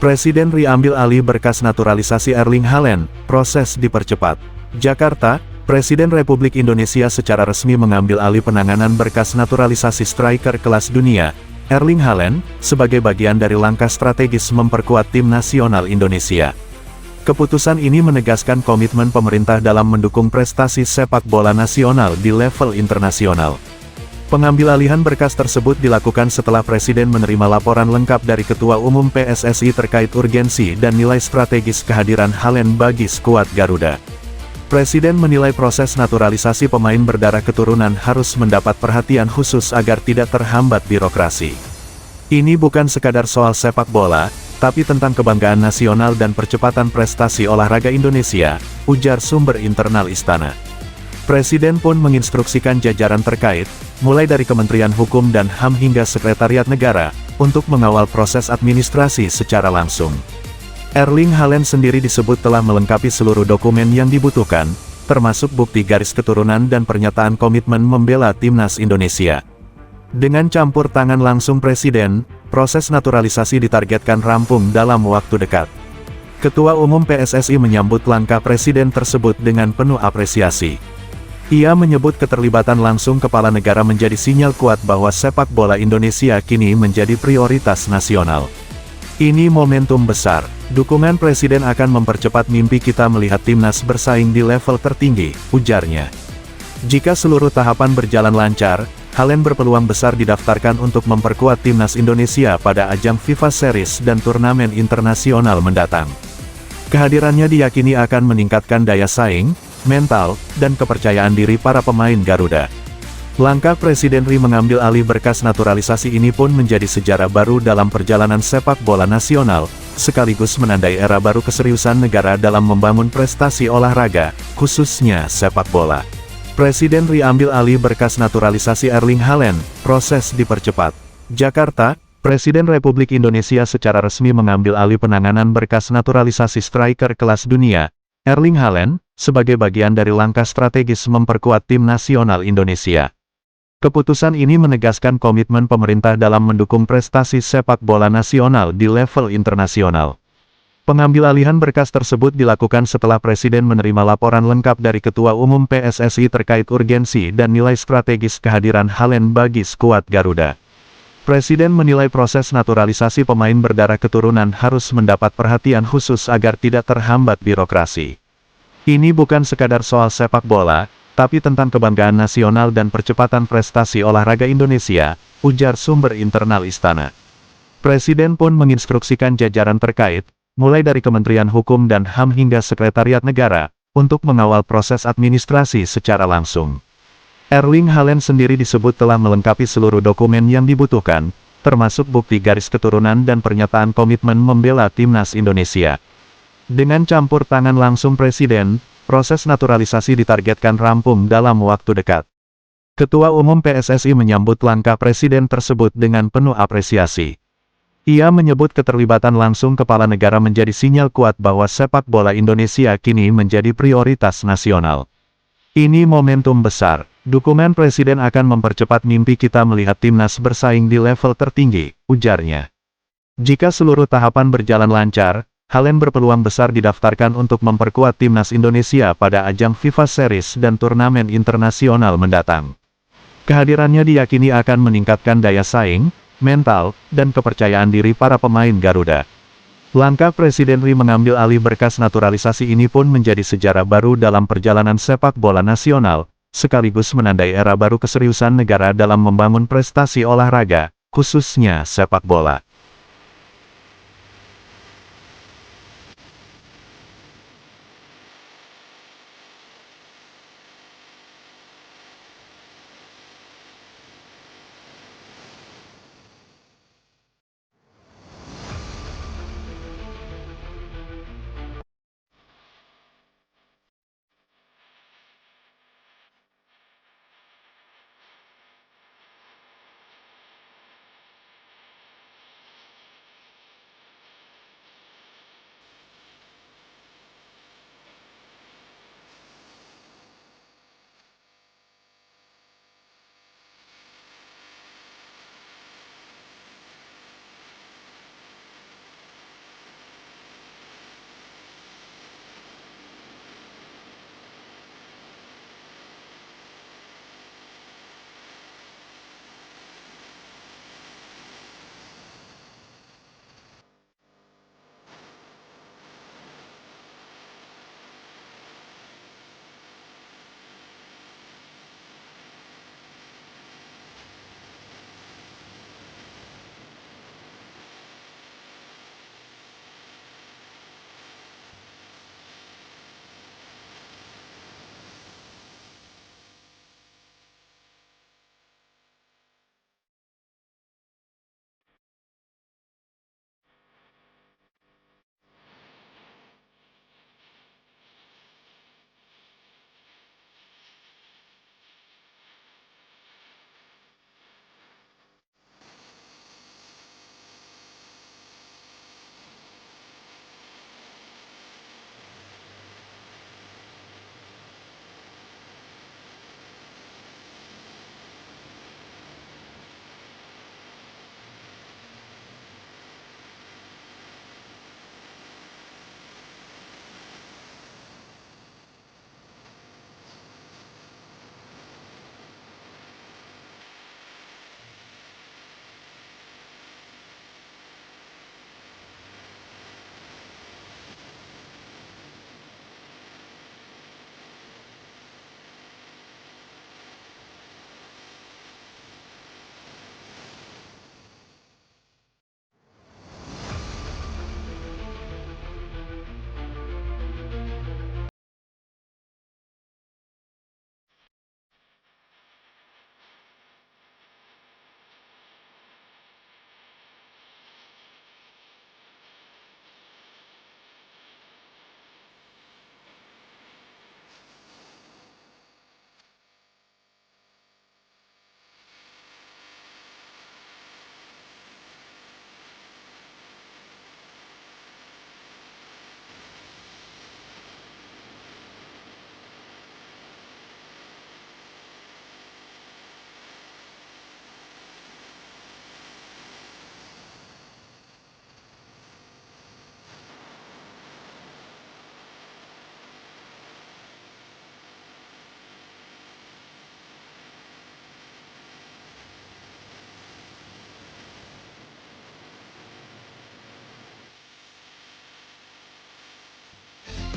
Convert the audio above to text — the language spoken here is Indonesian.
Presiden RI ambil alih berkas naturalisasi Erling Haaland, proses dipercepat. Jakarta, Presiden Republik Indonesia secara resmi mengambil alih penanganan berkas naturalisasi striker kelas dunia, Erling Haaland, sebagai bagian dari langkah strategis memperkuat tim nasional Indonesia. Keputusan ini menegaskan komitmen pemerintah dalam mendukung prestasi sepak bola nasional di level internasional. Pengambilalihan berkas tersebut dilakukan setelah Presiden menerima laporan lengkap dari Ketua Umum PSSI terkait urgensi dan nilai strategis kehadiran Haaland bagi skuad Garuda. Presiden menilai proses naturalisasi pemain berdarah keturunan harus mendapat perhatian khusus agar tidak terhambat birokrasi. Ini bukan sekadar soal sepak bola, tapi tentang kebanggaan nasional dan percepatan prestasi olahraga Indonesia, ujar sumber internal istana. Presiden pun menginstruksikan jajaran terkait, mulai dari Kementerian Hukum dan HAM hingga Sekretariat Negara, untuk mengawal proses administrasi secara langsung. Erling Haaland sendiri disebut telah melengkapi seluruh dokumen yang dibutuhkan, termasuk bukti garis keturunan dan pernyataan komitmen membela timnas Indonesia. Dengan campur tangan langsung Presiden, proses naturalisasi ditargetkan rampung dalam waktu dekat. Ketua Umum PSSI menyambut langkah Presiden tersebut dengan penuh apresiasi. Ia menyebut keterlibatan langsung kepala negara menjadi sinyal kuat bahwa sepak bola Indonesia kini menjadi prioritas nasional. Ini momentum besar. Dukungan Presiden akan mempercepat mimpi kita melihat timnas bersaing di level tertinggi, ujarnya. Jika seluruh tahapan berjalan lancar, Haaland berpeluang besar didaftarkan untuk memperkuat timnas Indonesia pada ajang FIFA Series dan turnamen internasional mendatang. Kehadirannya diyakini akan meningkatkan daya saing, mental, dan kepercayaan diri para pemain Garuda. Langkah Presiden RI mengambil alih berkas naturalisasi ini pun menjadi sejarah baru dalam perjalanan sepak bola nasional, sekaligus menandai era baru keseriusan negara dalam membangun prestasi olahraga, khususnya sepak bola. Presiden RI ambil alih berkas naturalisasi Erling Haaland, proses dipercepat. Jakarta, Presiden Republik Indonesia secara resmi mengambil alih penanganan berkas naturalisasi striker kelas dunia, Erling Haaland, sebagai bagian dari langkah strategis memperkuat tim nasional Indonesia. Keputusan ini menegaskan komitmen pemerintah dalam mendukung prestasi sepak bola nasional di level internasional. Pengambilalihan berkas tersebut dilakukan setelah Presiden menerima laporan lengkap dari Ketua Umum PSSI terkait urgensi dan nilai strategis kehadiran Haaland bagi skuad Garuda. Presiden menilai proses naturalisasi pemain berdarah keturunan harus mendapat perhatian khusus agar tidak terhambat birokrasi. Ini bukan sekadar soal sepak bola, tapi tentang kebanggaan nasional dan percepatan prestasi olahraga Indonesia, ujar sumber internal istana. Presiden pun menginstruksikan jajaran terkait, mulai dari Kementerian Hukum dan HAM hingga Sekretariat Negara, untuk mengawal proses administrasi secara langsung. Erling Haaland sendiri disebut telah melengkapi seluruh dokumen yang dibutuhkan, termasuk bukti garis keturunan dan pernyataan komitmen membela timnas Indonesia. Dengan campur tangan langsung Presiden, proses naturalisasi ditargetkan rampung dalam waktu dekat. Ketua Umum PSSI menyambut langkah Presiden tersebut dengan penuh apresiasi. Ia menyebut keterlibatan langsung kepala negara menjadi sinyal kuat bahwa sepak bola Indonesia kini menjadi prioritas nasional. Ini momentum besar. Dukungan Presiden akan mempercepat mimpi kita melihat timnas bersaing di level tertinggi, ujarnya. Jika seluruh tahapan berjalan lancar, Haaland berpeluang besar didaftarkan untuk memperkuat timnas Indonesia pada ajang FIFA Series dan turnamen internasional mendatang. Kehadirannya diyakini akan meningkatkan daya saing, mental, dan kepercayaan diri para pemain Garuda. Langkah Presiden RI mengambil alih berkas naturalisasi ini pun menjadi sejarah baru dalam perjalanan sepak bola nasional, sekaligus menandai era baru keseriusan negara dalam membangun prestasi olahraga, khususnya sepak bola.